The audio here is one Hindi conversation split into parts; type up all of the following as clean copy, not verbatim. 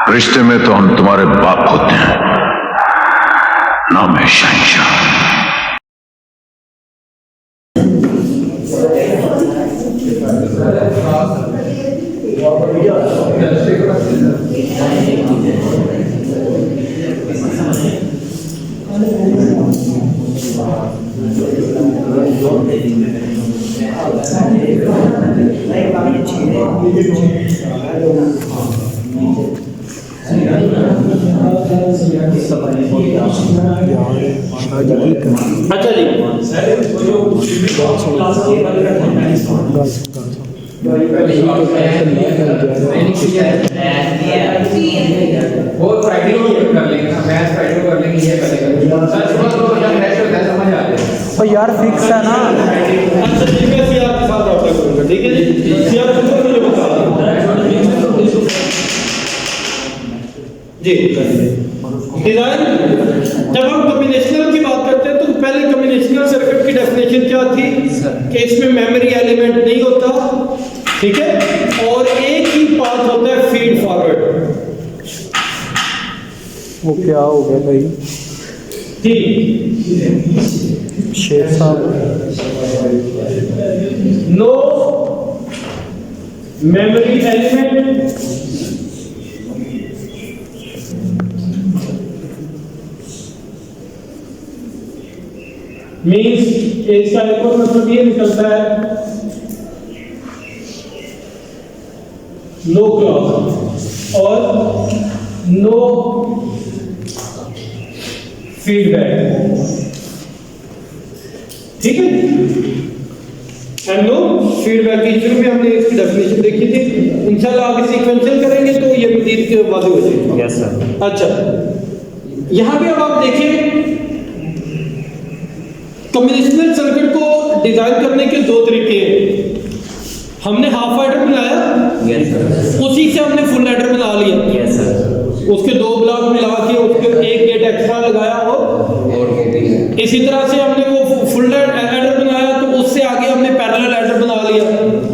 रिश्ते में तो हम तुम्हारे बाप होते हैं, नाम है शहंशाह। अच्छा जी, वो फ्राइडे को कर लेंगे ना, मैच फ्राइडे को कर लेंगे, ये पहले सर सुबह तो जब मैच होता है समझ आ जाए। और यार फिक्स है ना। अच्छा ठीक है, सीआर के साथ रब्ता करूंगा, ठीक है जी। सीआर को मुझे बता जी। डिजाइन, जब हम कॉम्बिनेशनल की बात करते हैं तो पहले कॉम्बिनेशनल सर्किट की डेफिनेशन क्या थी कि इसमें मेमोरी एलिमेंट नहीं होता, ठीक है, और एक ही पाथ होता है फीड फॉरवर्ड। वो क्या हो गया भाई? ठीक, शेर साहब नो मेमोरी एलिमेंट मीन्स इसका एक और मतलब ये निकलता है नो क्लॉक और नो फीडबैक, ठीक है। एंड नो फीडबैक की शुरू में हमने इसकी डेफिनेशन देखी थी, इंशाल्लाह आगे सीक्वेंशियल करेंगे तो ये मजीद के वादे हो जाएगा। Yes sir. अच्छा, यहां भी अब आप देखिए कॉम्बिनेशनल सर्किट को डिजाइन करने के दो तरीके हैं। हमने हाफ एडर बनाया, यस सर। उसी से हमने फुल एडर बना लिया, यस सर। उसके दो ब्लॉक मिला के उसके एक गेट एक्स्ट्रा लगाया और इसी तरह से हमने वो फुल एडर बनाया तो उससे आगे हमने पैरेलल एडर बना लिया,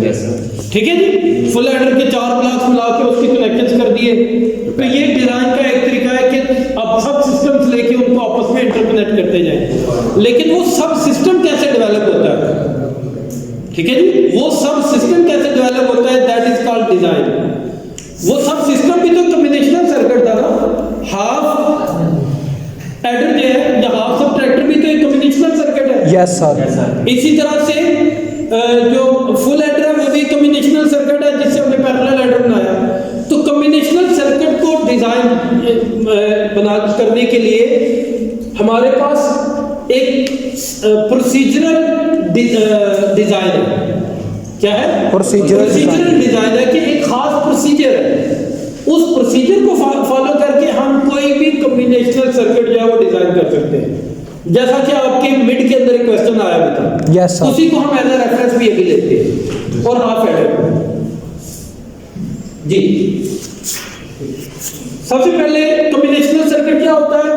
यस सर। ठीक है जी। फुल एडर के चार ब्लॉक्स मिला के उसके कनेक्शंस कर दिए। तो ये डिजाइन का एक तरीका है कि अब सब सिस्टम्स लेके उनको आपस में इंटरकनेक्ट करते जाएं। लेकिन वो सब सिस्टम कैसे डेवलप होता है, ठीक है जी, वो सब सिस्टम कैसे डेवलप होता है, दैट इज कॉल्ड डिजाइन। वो सब सिस्टम भी तो कॉम्बिनेशनल सर्किट था ना, हाफ एडर जो है या हाफ सबट्रैक्टर भी तो एक कॉम्बिनेशनल सर्किट है। Yes sir. इसी तरह से जो फुल एडर है वो भी कॉम्बिनेशनल सर्किट है जिससे हमने पैरेलल एडर बनाया। तो कॉम्बिनेशनल सर्किट को डिजाइन बना करने के लिए हमारे पास एक प्रोसीजरल डिजाइन है। क्या है? प्रोसीजरल डिजाइन है कि एक खास प्रोसीजर है, उस प्रोसीजर को फॉलो करके हम कोई भी कॉम्बिनेशनल सर्किट जो है वो डिजाइन कर सकते हैं। जैसा कि आपके मिड के अंदर एक क्वेश्चन आया था, यस सर। उसी को हम एज अ रेफरेंस भी अभी लेते हैं। और हाफ एडर जी, सबसे पहले कॉम्बिनेशनल सर्किट क्या होता है?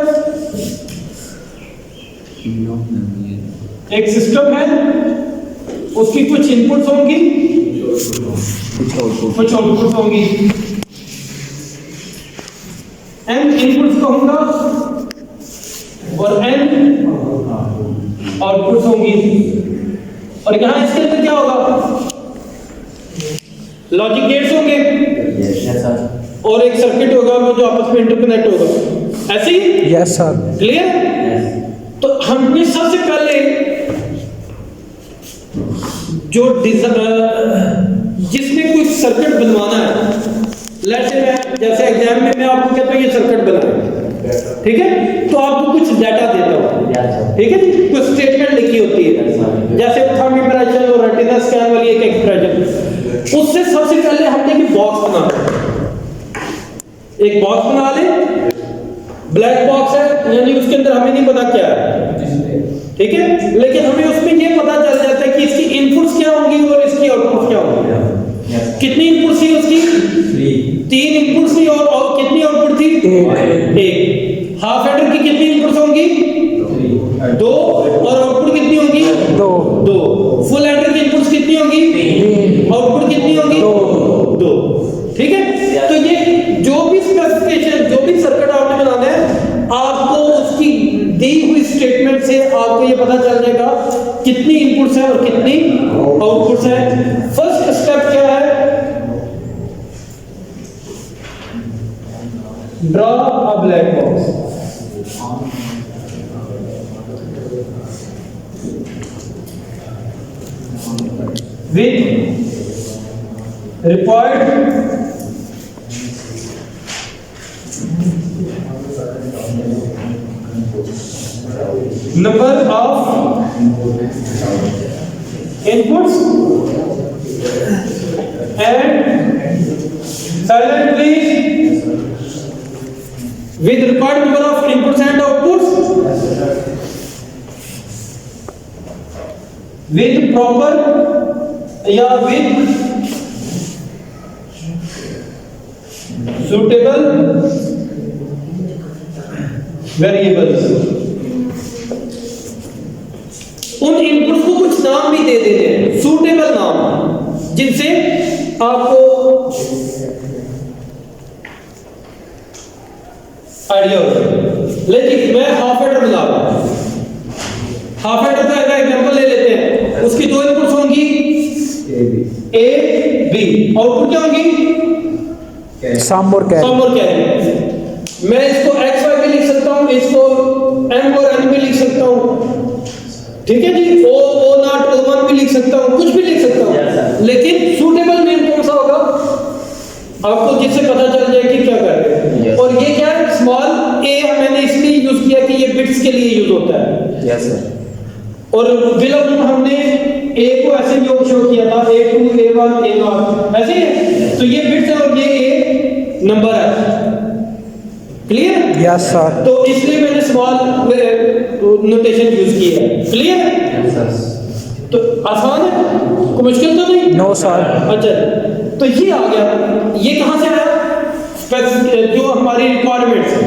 एक सिस्टम है, उसकी कुछ इनपुट्स होंगी, कुछ आउटपुट्स होंगी। n इनपुट्स कहूंगा और n आउटपुट्स होंगी। और यहां इसके अंदर क्या होगा? लॉजिक गेट्स होंगे और एक सर्किट होगा जो आपस में इंटरकनेक्ट होगा, ऐसे ही। Yes sir. क्लियर? तो हमने सबसे पहले जो जिसमें कोई सर्किट बनवाना है, लेट्स से मैं जैसे एग्जाम में मैं आपको कहता हूं ये सर्किट बनाओ, ठीक है, तो आपको कुछ डाटा देता हूं, ठीक है जी, कुछ स्टेटमेंट लिखी होती है, जैसे थंब इंप्रेशन और रेटिना स्कैन वाली एक एक्सप्रेशन। उससे सबसे पहले हमने एक बॉक्स बना ले, ब्लैक बॉक्स है यानी उसके अंदर हमें नहीं पता क्या है, ठीक है, लेकिन हमें उसमें ये पता चल जाता है कि इसकी इनपुट्स क्या होंगी और इसकी आउटपुट्स क्या होंगी। कितनी इनपुट्स थी उसकी? 3 इनपुट्स थी और कितनी आउटपुट थी? 1। हाफ एडर की कितनी इनपुट्स होंगी? 2 और आउटपुट कितनी होगी? 2। फुल एडर की इनपुट्स कितनी होगी? 3। आउटपुट कितनी होगी? 2। ठीक है, तो ये जो भी स्पेसिफिकेशन आपको ये पता चल जाएगा कितनी इनपुट्स है और कितनी आउटपुट्स है। फर्स्ट स्टेप क्या है, draw a black box. with required number of inputs and silent please with required number of inputs and outputs with proper या with suitable variables। उन इनपुट्स को कुछ नाम भी दे देते हैं, सूटेबल नाम, जिनसे आपको आइडिया हो जाए। लेकिन मैं हाफ एडर बना रहा हूं, हाफ एडर का एग्जांपल ले लेते हैं। उसकी दो इनपुट्स होंगी ए बी, आउटपुट क्या होंगी सम और कैरी। मैं इसको एक्स वाई भी लिख सकता हूं, इसको एम और एन भी लिख सकता हूं, ठीक है जी। ओ नॉट ओ वन भी लिख सकता हूं, कुछ भी लिख सकता हूं। लेकिन सूटेबल नेम कौन सा होगा आपको, जिससे पता चल जाए कि क्या कर रहे हैं। और ये क्या है, स्मॉल ए मैंने इसलिए यूज किया कि ये बिट्स के लिए यूज होता है। Yes sir. और विलम हमने ए को ऐसे योग शो किया था, A2 A1 A0 ऐसे ही है। तो ये बिट्स है और ये ए नंबर है, क्लियर? Yes sir. तो इसलिए मैंने स्मॉल नोटेशन यूज की है, क्लियर? तो आसान है, कोई मुश्किल तो नहीं? No sir. अच्छा, तो ये आ गया, ये कहां से आया? जो हमारी रिक्वायरमेंट्स है,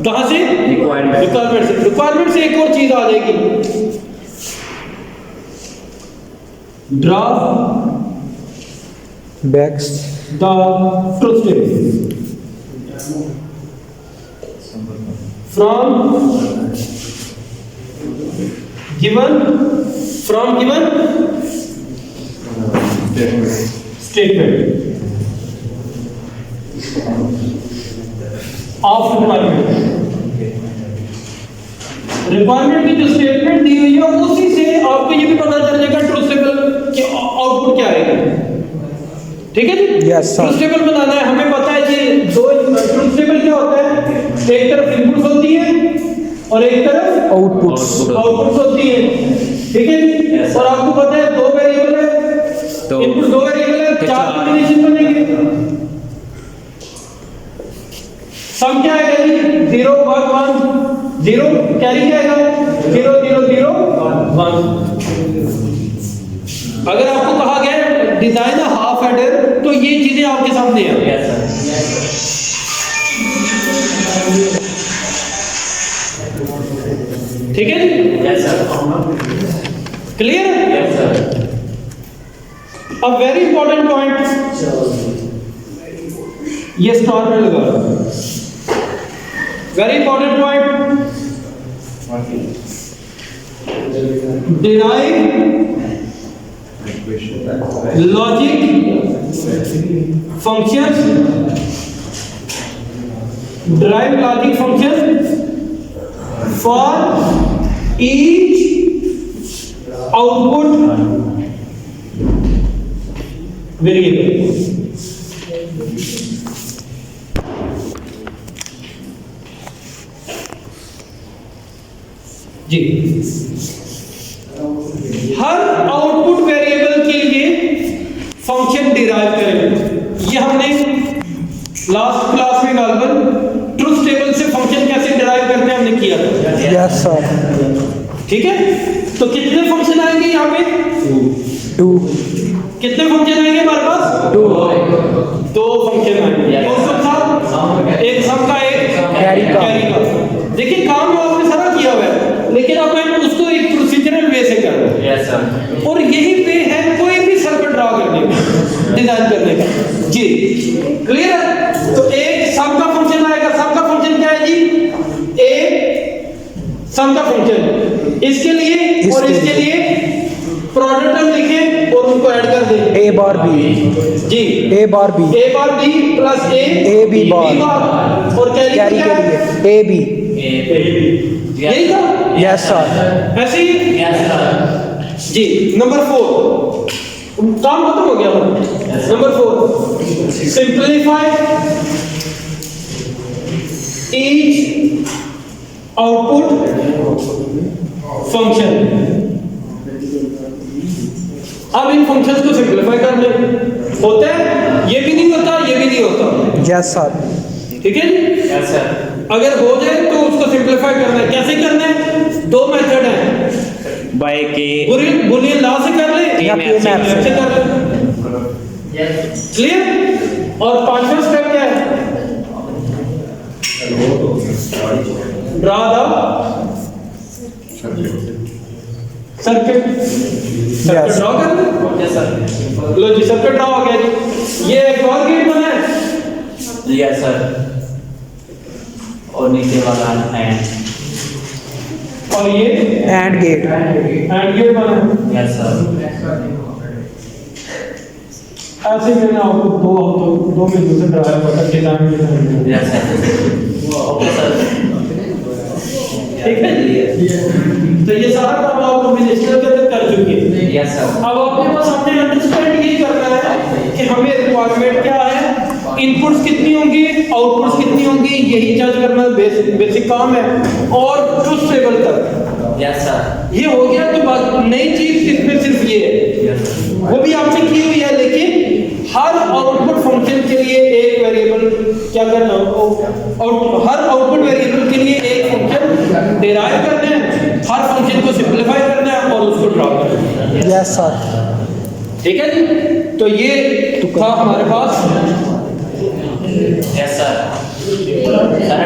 कहां से? रिक्वायरमेंट से एक और चीज आ जाएगी, draw backs the truth table from given statement of requirement की जो स्टेटमेंट दी हुई है उसी से आपको ये भी पता चल जाएगा ट्रुथ टेबल कि आउटपुट क्या आएगा, ठीक है जी। Yes, sir. ट्रुथ टेबल बनाना है, हमें पता है जी दो ट्रुथ टेबल क्या होता है, एक तरफ इनपुट्स होती है और एक तरफ आउटपुट्स। होती है, ठीक है जी। और आपको पता है दो वेरिएबल है, तो इनपुट दो वेरिएबल है, चार कॉम्बिनेशन बनेंगे। सम क्या आएगा जी, 0 1 1 0, कैरी क्या आएगा 0 0 0 1। अगर आपको कहा गया डिजाइन हाफ एडर तो ये चीजें आपके सामने हैं। ठीक है जी, क्लियर? अब वेरी इंपॉर्टेंट पॉइंट, ये स्टार में लगा, very important point, derive logic functions, derive logic function for each output variable. जी, हर आउटपुट वेरिएबल के लिए फंक्शन डिराइव करेंगे। ये हमने लास्ट क्लास में गालबन ट्रुथ टेबल से फंक्शन कैसे डिराइव करते हैं हमने किया था। Yes sir. ठीक है, तो कितने फंक्शन आएंगे यहाँ पे? 2। कितने फंक्शन आएंगे हमारे पास? 2 फंक्शन आएंगे। कौन सा था? एक सम का, एक कैरी का। देखिए काम आपने सारा किया हुआ है, लेकिन अब मैं उसको एक प्रोसीजरल वे से कर रहा हूं। Yes sir. और यही वे है कोई भी सर्किट ड्रा करने का, डिजाइन करने का। जी क्लियर है? तो एक सम का फंक्शन आएगा। सम का फंक्शन क्या है जी? ए सम का फंक्शन इसके लिए और इसके इसके लिए प्रोडक्ट टर्म लिखें और उनको ऐड कर दें। A bar B. जी A bar B. A bar B plus A B bar. और कैरी Carry क्या के है? लिए A B. यही था Yes sir. ऐसे ही जी। नंबर 4 काम खत्म हो गया number 4 simplify each output function. अब इन फंक्शंस को सिंप्लीफाई कर ले होता है, ये भी नहीं होता ये भी नहीं होता, Yes sir. ठीक है जी। यस सर अगर हो जाए तो उसको सिंप्लीफाई करना है। कैसे करना है? दो मेथड है, बाय के बुलियन लॉ से कर ले या K मैप से से. कर ले। क्लियर? और पांचवा स्टेप क्या है? Draw the circuit. Circuit draw कर ले। यस सर लो जी सर्किट ड्रा हो गया जी। ये एक और गेट बना है यस सर और नीचे वाला एंड और ये And gate. एंड गेट बना है। यस सर ऐसे मैंने आपको दो मिनट से ड्राया पता डिजाइन में। यस सर ओके सर ठीक है जी। तो ये सारा काम आप कॉम्बिनेशनल के अंदर कर चुके हैं। यस सर अब आपके पास हमने अंडरस्टैंड ये करना है कि हमें रिक्वायरमेंट क्या है, इनपुट्स कितनी होंगी, आउटपुट्स कितनी होंगी, यही जज करना बेसिक काम है। और ट्रुथ टेबल तक यस सर ये हो गया। तो बात नई चीज इसमें सिर्फ ये है, यस सर वो भी आपसे की हुई है, लेकिन हर आउटपुट फंक्शन के लिए एक वेरिएबल क्या करना और हर आउटपुट वेरिएबल के लिए एक फंक्शन डिराइव करना है, हर फंक्शन को सिंपलीफाई करना है और उसको ड्रॉ करना है। Yes sir. ठीक है जी। तो ये था हमारे पास यस सर सर